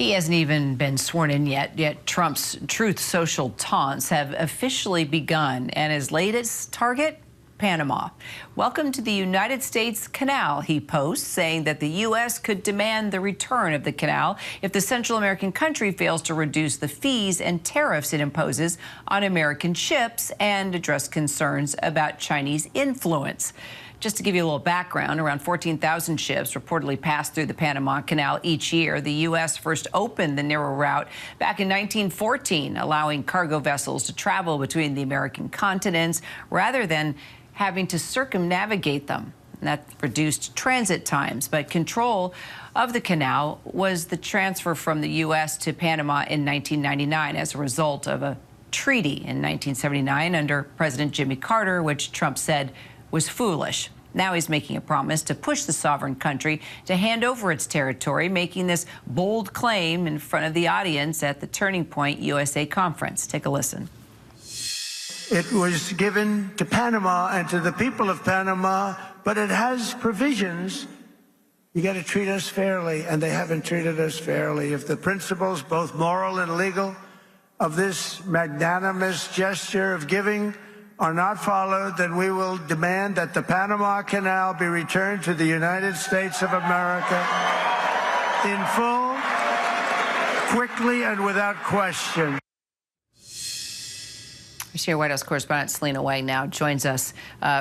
He hasn't even been sworn in yet Trump's Truth Social taunts have officially begun, and his latest target, Panama. Welcome to the United States Canal, he posts, saying that the U.S. could demand the return of the canal if the Central American country fails to reduce the fees and tariffs it imposes on American ships and address concerns about Chinese influence. Just to give you a little background, around 14,000 ships reportedly pass through the Panama Canal each year. The U.S. first opened the narrow route back in 1914, allowing cargo vessels to travel between the American continents rather than having to circumnavigate them. And that reduced transit times, but control of the canal was the transfer from the U.S. to Panama in 1999 as a result of a treaty in 1979 under President Jimmy Carter, which Trump said was foolish. Now he's making a promise to push the sovereign country to hand over its territory, making this bold claim in front of the audience at the Turning Point USA conference. Take a listen. It was given to Panama and to the people of Panama, but it has provisions. You got to treat us fairly, and they haven't treated us fairly. If the principles, both moral and legal, of this magnanimous gesture of giving are not followed, then we will demand that the Panama Canal be returned to the United States of America in full, quickly, and without question. Senior White House correspondent Selena Wang now joins us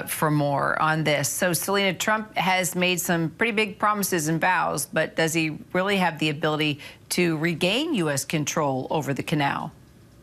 for more on this. So, Selena, Trump has made some pretty big promises and vows, but does he really have the ability to regain U.S. control over the canal?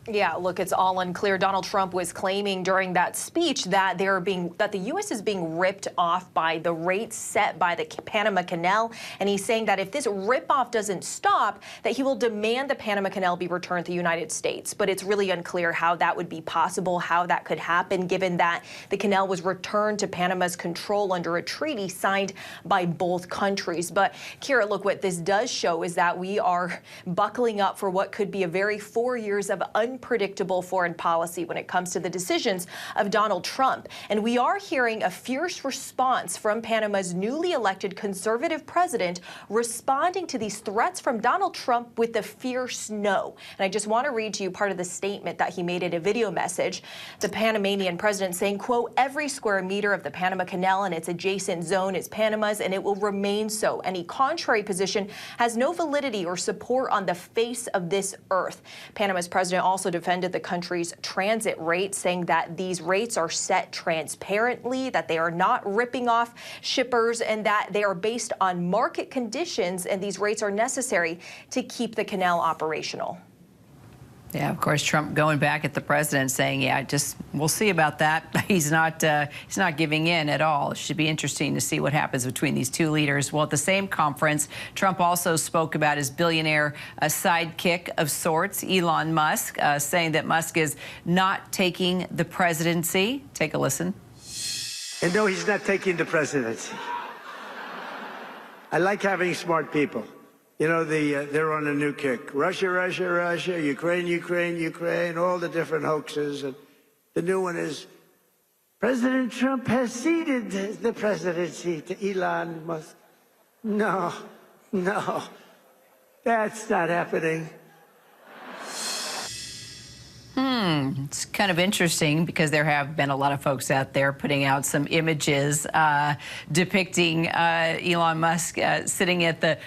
Yeah, look, it's all unclear. Donald Trump was claiming during that speech that the U.S. is being ripped off by the rates set by the Panama Canal, and he's saying that if this ripoff doesn't stop, that he will demand the Panama Canal be returned to the United States. But it's really unclear how that would be possible, how that could happen, given that the canal was returned to Panama's control under a treaty signed by both countries. But Kira, look, what this does show is that we are buckling up for what could be a very 4 years of unpredictable foreign policy when it comes to the decisions of Donald Trump. And we are hearing a fierce response from Panama's newly elected conservative president, responding to these threats from Donald Trump with a fierce no. And I just want to read to you part of the statement that he made in a video message. The Panamanian president saying, quote, "Every square meter of the Panama Canal and its adjacent zone is Panama's, and it will remain so. Any contrary position has no validity or support on the face of this earth." Panama's president also defended the country's transit rates, saying that these rates are set transparently, that they are not ripping off shippers, and that they are based on market conditions, and these rates are necessary to keep the canal operational. Yeah, of course, Trump going back at the president saying, yeah, we'll see about that. He's not giving in at all. It should be interesting to see what happens between these two leaders. Well, at the same conference, Trump also spoke about his billionaire sidekick of sorts, Elon Musk, saying that Musk is not taking the presidency. Take a listen. And no, he's not taking the presidency. I like having smart people. You know, they're on a new kick. Russia, Russia, Russia, Ukraine, Ukraine, Ukraine, all the different hoaxes. And the new one is, President Trump has ceded the presidency to Elon Musk. No, no, that's not happening. It's kind of interesting because there have been a lot of folks out there putting out some images depicting Elon Musk sitting at the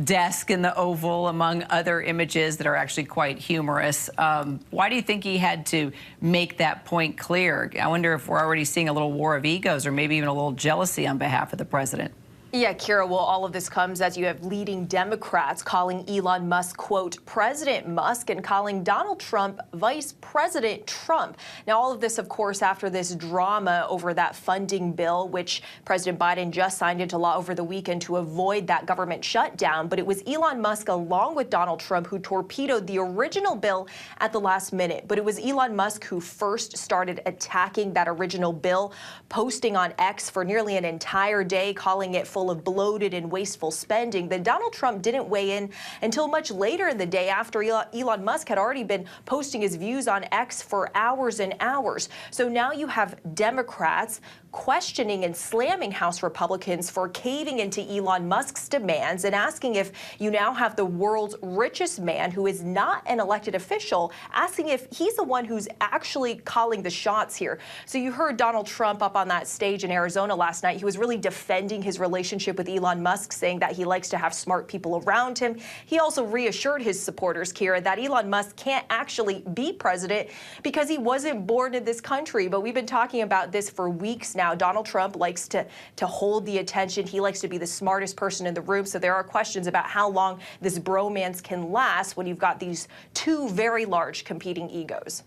desk in the Oval, among other images that are actually quite humorous. Why do you think he had to make that point clear? I wonder if we're already seeing a little war of egos or maybe even a little jealousy on behalf of the president. Yeah, Kira, well, all of this comes as you have leading Democrats calling Elon Musk, quote, President Musk, and calling Donald Trump Vice President Trump. Now, all of this, of course, after this drama over that funding bill, which President Biden just signed into law over the weekend to avoid that government shutdown. But it was Elon Musk, along with Donald Trump, who torpedoed the original bill at the last minute. But it was Elon Musk who first started attacking that original bill, posting on X for nearly an entire day, calling it full full of bloated and wasteful spending. Then Donald Trump didn't weigh in until much later in the day, after Elon Musk had already been posting his views on X for hours and hours. So now you have Democrats questioning and slamming House Republicans for caving into Elon Musk's demands and asking if you now have the world's richest man, who is not an elected official, asking if he's the one who's actually calling the shots here. So you heard Donald Trump up on that stage in Arizona last night. He was really defending his relationship with Elon Musk, saying that he likes to have smart people around him. He also reassured his supporters, Kira, that Elon Musk can't actually be president because he wasn't born in this country. But we've been talking about this for weeks now. Donald Trump likes to hold the attention. He likes to be the smartest person in the room. So there are questions about how long this bromance can last when you've got these two very large competing egos.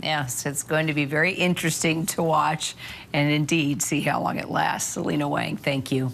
Yes, it's going to be very interesting to watch and indeed see how long it lasts. Selena Wang, thank you.